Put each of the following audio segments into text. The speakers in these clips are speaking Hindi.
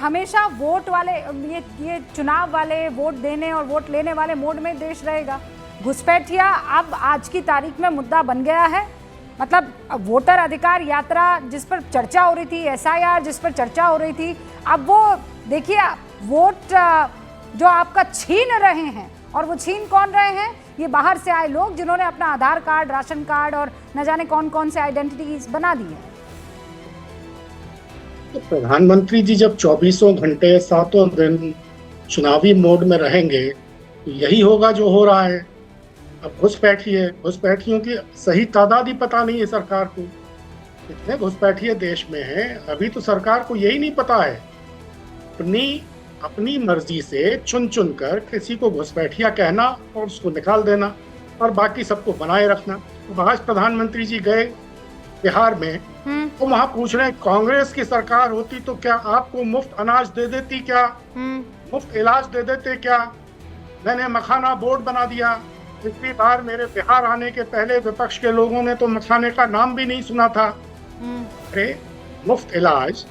हमेशा वोट वाले ये चुनाव वाले वोट देने और वोट लेने वाले मोड में देश रहेगा। घुसपैठिया अब आज की तारीख में मुद्दा बन गया है। मतलब वोटर अधिकार यात्रा जिस पर चर्चा हो रही थी, एसआईआर जिस पर चर्चा हो रही थी, अब वो देखिए वोट जो आपका छीन रहे हैं, और वो छीन कौन रहे हैं? ये बाहर से आए लोग जिन्होंने अपना आधार कार्ड, राशन कार्ड और न जाने कौन कौन से आइडेंटिटीज बना दी है। तो प्रधानमंत्री जी जब 24 घंटे 7 दिन चुनावी मोड में रहेंगे तो यही होगा जो हो रहा है। अब घुसपैठियों की सही तादाद ही पता नहीं है सरकार को, कितने घुसपैठिए देश में हैं अभी तो सरकार को यही नहीं पता है। अपनी मर्जी से चुन कर किसी को घुसपैठिया कहना और उसको निकाल देना और बाकी सबको बनाए रखना। तो आज प्रधानमंत्री जी गए बिहार में तो वहां पूछ रहे हैं कांग्रेस की सरकार होती तो क्या आपको मुफ्त अनाज दे देती, क्या मुफ्त इलाज दे देते, क्या मैंने मखाना बोर्ड बना दिया। पिछली बार मेरे बिहार आने के पहले विपक्ष के लोगों ने तो मखाने का नाम भी नहीं सुना था। अरे मुफ्त इलाज,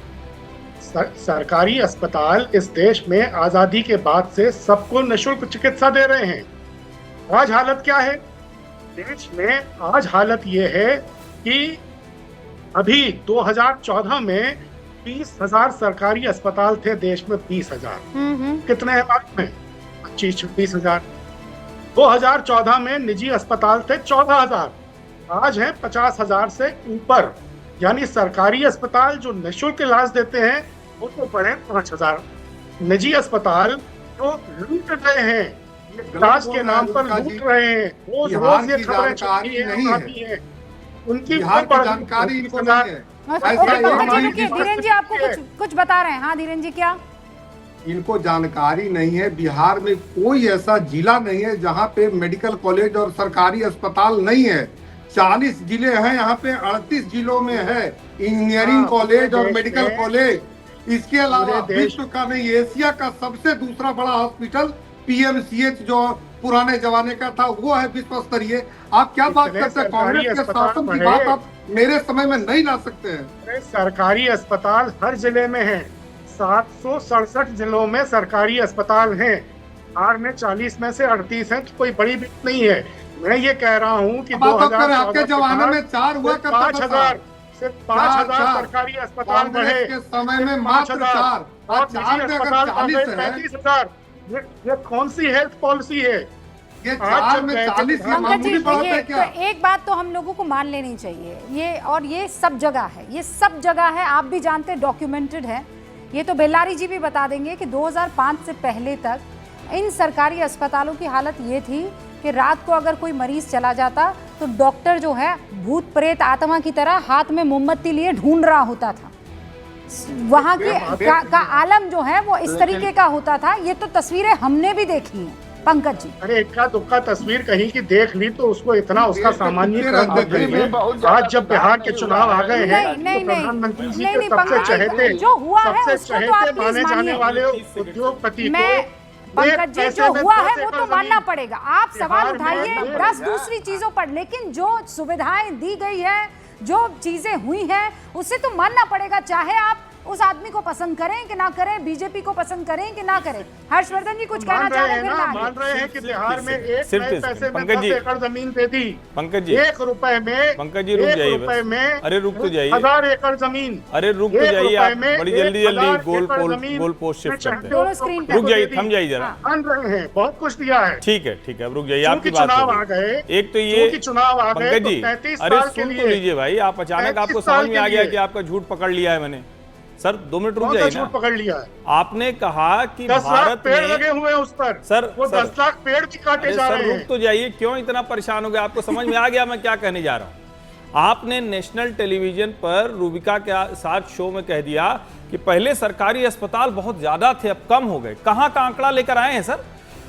सरकारी अस्पताल इस देश में आजादी के बाद से सबको निःशुल्क चिकित्सा दे रहे हैं। आज हालत क्या है देश में? आज हालत ये है कि अभी 2014 में 20,000 सरकारी अस्पताल थे देश में। 20,000 कितने हैं मालूम है? 25-26,000। 2014 में निजी अस्पताल थे 14,000, आज हैं 50,000 से ऊपर। यानी सरकारी अस्पताल जो निःशुल्क इलाज देते हैं वो तो बढ़े 5,000। निजी अस्पताल जो लूट रहे हैं, इलाज के नाम पर लूट रहे हैं, रोज ये खबरें आती हैं, उनकी जानकारी इनको नहीं है। धीरेन जी आपको कुछ बता रहे हैं। हाँ धीरेन जी, क्या इनको जानकारी नहीं है? बिहार में कोई ऐसा जिला नहीं है जहाँ पे मेडिकल कॉलेज और सरकारी अस्पताल नहीं है। 40 जिले हैं, यहाँ पे 38 जिलों में है इंजीनियरिंग कॉलेज और मेडिकल कॉलेज। इसके अलावा विश्व का नहीं, एशिया का सबसे दूसरा बड़ा हॉस्पिटल पीएमसीएच जो पुराने जमाने का था वो है विश्व स्तरीय। आप क्या बात करते हैं? कांग्रेस के शासन की बात आप मेरे समय में नहीं ला सकते हैं। सरकारी अस्पताल हर जिले में है, 767 जिलों में सरकारी अस्पताल हैं। बिहार में 40 में से 38 हैं, तो कोई बड़ी बात नहीं है। मैं ये कह रहा हूँ कि 2014 आपके जमाने में 4 हुआ करता था, 5,000 सिर्फ 5,000 सरकारी अस्पताल बढ़े के समय में मात्र 4 और 4 में अगर 40 है 35,000। ये कौन सी हेल्थ पॉलिसी है? ये 4 में 40 मामूली बात है क्या? तो एक बात तो हम लोगों को मान लेनी चाहिए, ये और ये सब जगह है, ये सब जगह है, आप भी जानते हैं, डॉक्यूमेंटेड है। ये तो बेल्लारी जी भी बता देंगे कि 2005 से पहले तक इन सरकारी अस्पतालों की हालत ये थी कि रात को अगर कोई मरीज चला जाता तो डॉक्टर जो है भूत प्रेत आत्मा की तरह हाथ में मोमबत्ती लिए ढूंढ रहा होता था। वहां की का आलम जो है वो इस तरीके का होता था। ये तो तस्वीरें हमने भी देखी हैं पंकज जी। अरे इक्का दुक्का तस्वीर कहीं की देख ली तो उसको इतना उसका सामान्यीकरण। आज जब बिहार के चुनाव आ गए हैं तो प्रधानमंत्री जी के सबसे चहेते माने जाने वाले उद्योगपति पंकज जी जो हुआ है वो तो मानना पड़ेगा। आप सवाल उठाइए 10 दूसरी चीजों पर, लेकिन जो सुविधाएं दी गई है, जो चीजें हुई हैं, उसे तो मानना पड़ेगा, चाहे आप उस आदमी को पसंद करें कि ना करें, बीजेपी को पसंद करें कि ना करें। हर्षवर्धन जी कुछ कहना चाह रहे हैं? मान रहे हैं कि बिहार में एक नए पैसे में 10 एकड़ जमीन दे दी। पंकज जी, 1 रुपए में, पंकज जी रुक जाइए बस। अरे रुक तो जाइए। 1000 एकड़ जमीन। अरे रुक तो जाइए, आप बड़ी जल्दी गोल पोस्ट शिफ्ट करते हैं। रुक जाइए, थम जाइए जरा। मान रहे हैं बहुत कुछ दिया है। ठीक है ठीक है, अब रुक जाइए, आपकी बात चुनाव आ गए। एक तो ये चुनाव आ गए पंकज जी, अरे सुन तो लीजिए भाई, आप अचानक आपको समझ में आ गया कि आपका झूठ पकड़ लिया है मैंने। सर 2 मिनट रुक जाइए ना। पकड़ लिया है आपने कहा कि 10 लाख भारत पेड़ में लगे हुए हैं उस पर। सर वो 10 लाख पेड़ भी काटे जा रहे हैं। रुक तो जाइए, क्यों इतना परेशान हो गया? आपको समझ में आ गया मैं क्या कहने जा रहा हूं। आपने नेशनल टेलीविजन पर रूबिका के साथ शो में कह दिया कि पहले सरकारी अस्पताल बहुत ज्यादा थे, अब कम हो गए। कहां का आंकड़ा लेकर आए हैं सर?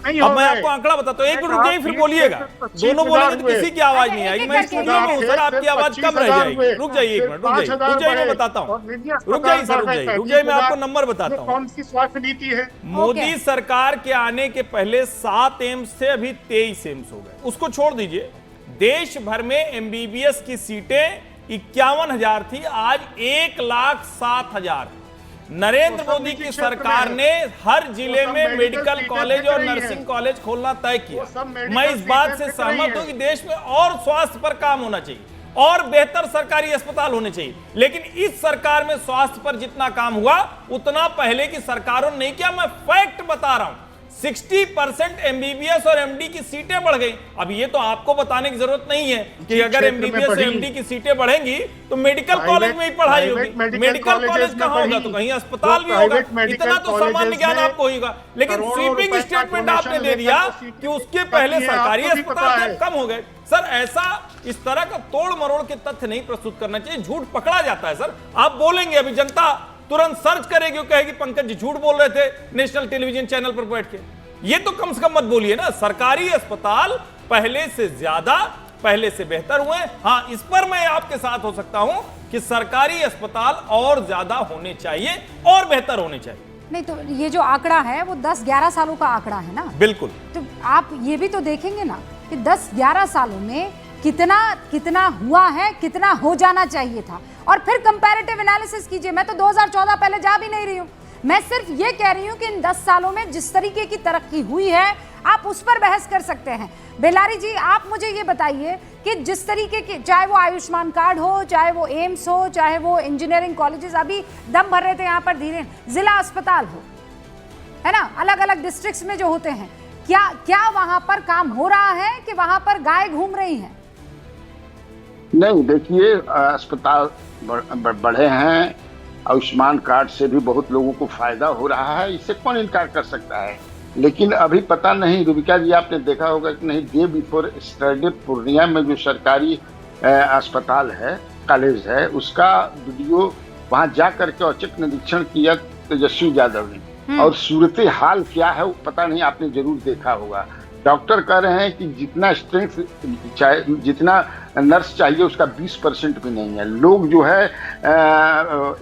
अब मैं आपको आंकड़ा बताता हूँ, एक मिनट रुक जाइए फिर बोलिएगा। दोनों बोलेंगे तो किसी की आवाज नहीं आएगी। मैं स्टूडियो में हूँ सर, आपकी आवाज कम रह जाएगी। रुक जाइए एक मिनट, रुक जाइए मैं बताता हूँ। रुक जाइए सर, रुक जाइए मैं आपको नंबर बताता हूँ। कौन सी स्वास्थ्य नीति है? मोदी सरकार के आने के पहले 7 एम्स थे, अभी 23 एम्स हो गए। उसको छोड़ दीजिए, देश भर में एमबीबीएस की सीटें 51,000 थी, आज 1,07,000। नरेंद्र मोदी की सरकार ने हर जिले में मेडिकल कॉलेज और नर्सिंग कॉलेज खोलना तय किया। मैं इस बात से सहमत हूं कि देश में और स्वास्थ्य पर काम होना चाहिए और बेहतर सरकारी अस्पताल होने चाहिए, लेकिन इस सरकार में स्वास्थ्य पर जितना काम हुआ उतना पहले की सरकारों ने नहीं किया। मैं फैक्ट बता रहा हूं, 60% एमबीबीएस और एमडी की सीटें बढ़ गई। अब ये तो आपको बताने की जरूरत नहीं है कि अगर एमबीबीएस और एमडी की सीटें बढ़ेंगी तो मेडिकल कॉलेज में ही पढ़ाई होगी। मेडिकल कॉलेज कहां होगा तो कहीं अस्पताल भी होगा। इतना तो सामान्य ज्ञान आपको होगा, लेकिन स्वीपिंग स्टेटमेंट आपने दे दिया कि उसके पहले सरकारी अस्पताल कम हो गए। सर, ऐसा इस तरह का तोड़ मरोड़ के तथ्य नहीं प्रस्तुत करना चाहिए। झूठ पकड़ा जाता है सर। आप बोलेंगे, अभी जनता तुरंत सर्च करेगी और कहेगी पंकज जी झूठ बोल रहे थे नेशनल टेलीविजन चैनल पर बैठ के। ये तो कम से कम मत बोलिए ना। सरकारी अस्पताल पहले से ज्यादा, पहले से बेहतर हुए। हां, इस पर मैं आपके साथ हो सकता हूं कि सरकारी अस्पताल और ज्यादा होने चाहिए और बेहतर होने चाहिए। नहीं तो ये जो आंकड़ा है वो 10-11 सालों का आंकड़ा है ना। बिल्कुल। तो आप ये भी तो देखेंगे ना कि 10-11 सालों में कितना हुआ है, कितना हो जाना चाहिए था, और फिर कंपैरेटिव एनालिसिस कीजिए। मैं तो 2014 पहले जा भी नहीं रही हूँ। मैं सिर्फ ये कह रही हूँ कि इन 10 सालों में जिस तरीके की तरक्की हुई है आप उस पर बहस कर सकते हैं। बेल्लारी जी, आप मुझे ये बताइए कि जिस तरीके की, चाहे वो आयुष्मान कार्ड हो, चाहे वो एम्स हो, चाहे वो इंजीनियरिंग कॉलेजेस अभी दम भर रहे थे यहाँ पर धीरे, जिला अस्पताल हो, है ना, अलग अलग डिस्ट्रिक्ट्स में जो होते हैं, क्या वहां पर काम हो रहा है कि वहां पर गाय घूम रही हैं? नहीं, देखिए, अस्पताल बढ़े हैं, आयुष्मान कार्ड से भी बहुत लोगों को फायदा हो रहा है, इससे कौन इनकार कर सकता है। लेकिन अभी पता नहीं, रूबिका जी आपने देखा होगा कि नहीं, डे बिफोर स्टरडे पूर्णिया में जो सरकारी अस्पताल है, कॉलेज है, उसका वीडियो वहां जा करके औचक निरीक्षण किया तेजस्वी यादव ने, और सूरत हाल क्या है पता नहीं, आपने जरूर देखा होगा। डॉक्टर कह रहे हैं कि जितना स्ट्रेंथ चाहिए, जितना नर्स चाहिए उसका 20% भी नहीं है। लोग जो है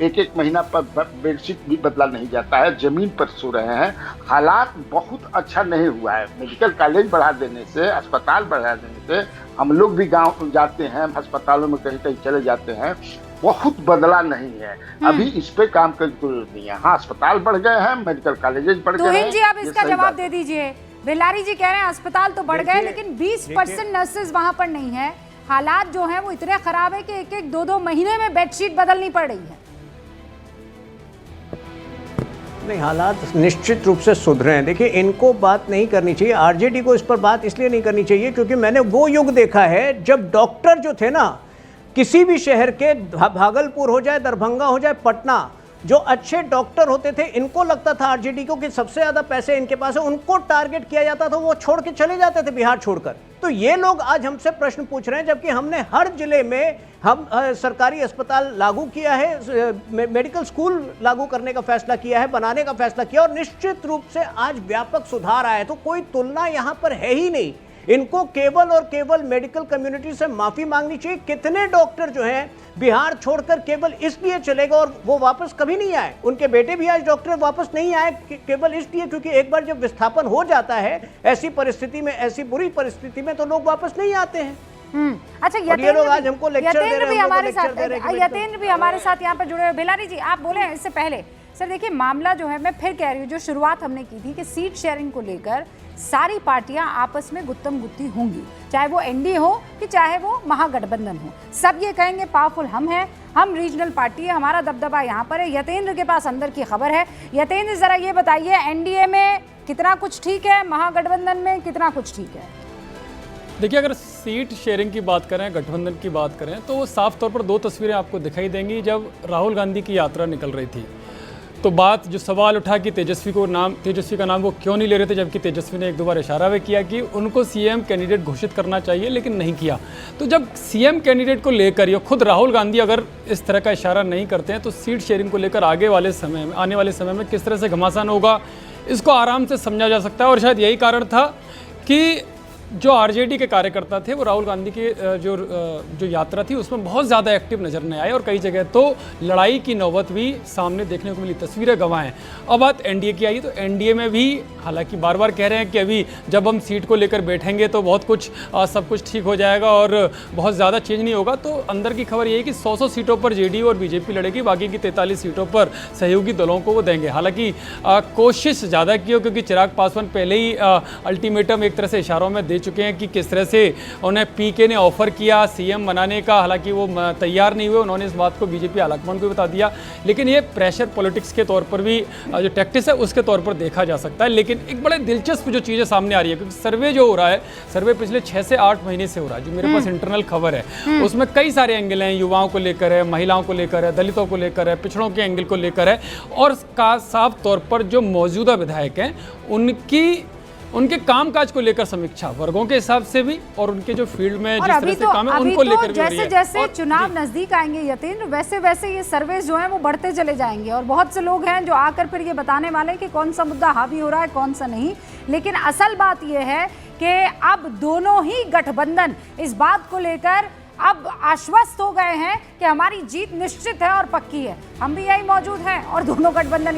एक महीना पर बेडशीट भी बदला नहीं जाता है, जमीन पर सो रहे हैं। हालात बहुत अच्छा नहीं हुआ है। मेडिकल कॉलेज बढ़ा देने से, अस्पताल बढ़ा देने से, हम लोग भी गांव जाते हैं, अस्पतालों में कहीं कहीं चले जाते हैं, बहुत बदला नहीं है। अभी इस पे काम करने की जरूरत नहीं है। हाँ, अस्पताल बढ़ गए हैं, मेडिकल कॉलेजेस बढ़ गए हैं। जी, आप इसका जवाब दे दीजिए। बेल्लारी जी कह रहे हैं अस्पताल तो बढ़ गए, लेकिन 20% नर्सेज वहां पर नहीं है। हालात जो हैं वो इतने खराब है कि 1-2 महीने में बेडशीट बदलनी पड़ रही है। नहीं, हालात निश्चित रूप से सुधरे हैं। देखिए, इनको बात नहीं करनी चाहिए, आरजेडी को इस पर बात इसलिए नहीं करनी चाहिए क्योंकि मैंने वो युग देखा है जब डॉक्टर जो थे ना, किसी भी शहर के, भागलपुर हो जाए, दरभंगा हो जाए, पटना, जो अच्छे डॉक्टर होते थे, इनको लगता था आरजेडी को कि सबसे ज्यादा पैसे इनके पास है, उनको टारगेट किया जाता था, वो छोड़ के चले जाते थे बिहार छोड़कर। तो ये लोग आज हमसे प्रश्न पूछ रहे हैं, जबकि हमने हर जिले में हम सरकारी अस्पताल लागू किया है, मेडिकल स्कूल लागू करने का फैसला किया है, बनाने का फैसला किया, और निश्चित रूप से आज व्यापक सुधार आया है। तो कोई तुलना यहाँ पर है ही नहीं। इनको केवल और केवल मेडिकल कम्युनिटी से माफी मांगनी चाहिए। कितने डॉक्टर जो हैं बिहार छोड़कर केवल इसलिए चले गए और वो वापस कभी नहीं आए। उनके बेटे भी आज डॉक्टर वापस नहीं आए केवल इसलिए क्योंकि एक बार जब विस्थापन हो जाता है ऐसी परिस्थिति में, ऐसी बुरी परिस्थिति में, तो लोग वापस नहीं आते हैं। अच्छा, यतेंद्र आज हमको लेक्चर दे रहे हैं, यतेंद्र भी हमारे साथ यहाँ पर जुड़े हुए। बेल्लारी जी, आप बोले इससे पहले। सर देखिए, मामला जो है, मैं फिर कह रही हूँ, जो शुरुआत हमने की थी कि सीट शेयरिंग को लेकर सारी पार्टियां आपस में गुत्तम गुत्ती होंगी, चाहे वो एनडीए हो कि चाहे वो महागठबंधन हो। सब ये कहेंगे पावरफुल हम हैं, हम रीजनल पार्टी है, हमारा दबदबा यहाँ पर है। यतेंद्र के पास अंदर की खबर है। यतेंद्र, जरा ये बताइए, एनडीए में कितना कुछ ठीक है, महागठबंधन में कितना कुछ ठीक है? देखिए, अगर सीट शेयरिंग की बात करें, गठबंधन की बात करें, तो साफ तौर पर 2 तस्वीरें आपको दिखाई देंगी। जब राहुल गांधी की यात्रा निकल रही थी तो बात जो सवाल उठा कि तेजस्वी का नाम वो क्यों नहीं ले रहे थे, जबकि तेजस्वी ने 1-2 बार इशारा भी किया कि उनको सीएम कैंडिडेट घोषित करना चाहिए, लेकिन नहीं किया। तो जब सीएम कैंडिडेट को लेकर या खुद राहुल गांधी अगर इस तरह का इशारा नहीं करते हैं तो सीट शेयरिंग को लेकर आने वाले समय में किस तरह से घमासान होगा, इसको आराम से समझा जा सकता है। और शायद यही कारण था कि जो आरजेडी के कार्यकर्ता थे वो राहुल गांधी की जो यात्रा थी उसमें बहुत ज़्यादा एक्टिव नजर नहीं आए और कई जगह तो लड़ाई की नौबत भी सामने देखने को मिली, तस्वीरें गंवाएं। अब बात एनडीए की आई तो एनडीए में भी हालांकि बार बार कह रहे हैं कि अभी जब हम सीट को लेकर बैठेंगे तो बहुत कुछ सब कुछ ठीक हो जाएगा और बहुत ज़्यादा चेंज नहीं होगा। तो अंदर की खबर ये है कि 100 सीटों पर जेडीयू और बीजेपी लड़ेगी, बाकी की 43 सीटों पर सहयोगी दलों को वो देंगे। हालांकि कोशिश ज़्यादा की हो क्योंकि चिराग पासवान पहले ही अल्टीमेटम एक तरह से इशारों में दे चुके हैं कि किस तरह से उन्हें पीके ने ऑफर किया सीएम बनाने का, हालांकि वो तैयार नहीं हुए। उन्होंने इस बात को बीजेपी आलाकमान को बता दिया, लेकिन ये प्रेशर पॉलिटिक्स के तौर पर भी जो टैक्टिक्स है उसके तौर पर देखा जा सकता है। लेकिन एक बड़े दिलचस्प जो चीज़ें सामने आ रही है क्योंकि सर्वे जो हो रहा है, सर्वे पिछले 6 से 8 महीने से हो रहा है, जो मेरे पास इंटरनल खबर है उसमें कई सारे एंगल हैं, युवाओं को लेकर है, महिलाओं को लेकर है, दलितों को लेकर है, पिछड़ों के एंगल को लेकर है और का साफ तौर पर जो मौजूदा विधायक हैं उनके कामकाज को लेकर समीक्षा वर्गों के हिसाब से भी और उनके जो फील्ड में जिस तरह से काम है उनको लेकर भी हो रही है। जैसे चुनाव नजदीक आएंगे यतीन्द्र, वैसे वैसे ये सर्वे जो है वो बढ़ते चले जाएंगे और बहुत से लोग हैं जो आकर फिर ये बताने वाले हैं कि कौन सा मुद्दा हावी हो रहा है कौन सा नहीं। लेकिन असल बात ये है कि अब दोनों ही गठबंधन इस बात को लेकर अब आश्वस्त हो गए हैं कि हमारी जीत निश्चित है और पक्की है। हम भी यही मौजूद हैं और दोनों गठबंधन